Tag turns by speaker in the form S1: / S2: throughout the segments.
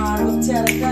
S1: আর হচ্ছে আরেকটা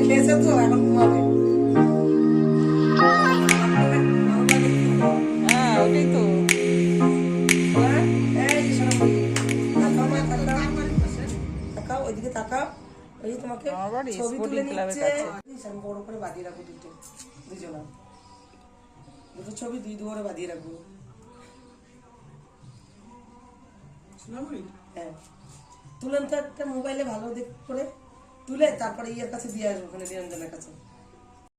S1: খেয়েছে তো এখন ঘুমাবে।
S2: হ্যাঁ ওটাই তো।
S1: তাকাও ওইদিকে তাকাও, ওই তোমাকে
S2: আবার
S1: ছবি তুলে
S2: স্পোর্টিং ক্লাবের
S1: নিচ্ছে।
S2: কাছে।
S1: আমি বড় করে বাঁধিয়ে রাখবো দুজনা দুটো ছবি দুই দুয়ারে বাঁধিয়ে রাখবো। হ্যাঁ তুলেন তো একটা মোবাইলে ভালো দিক করে তুলে তারপরে ইয়ের কাছে দিয়ে আসবো, ওখানে নিরঞ্জনের কাছে।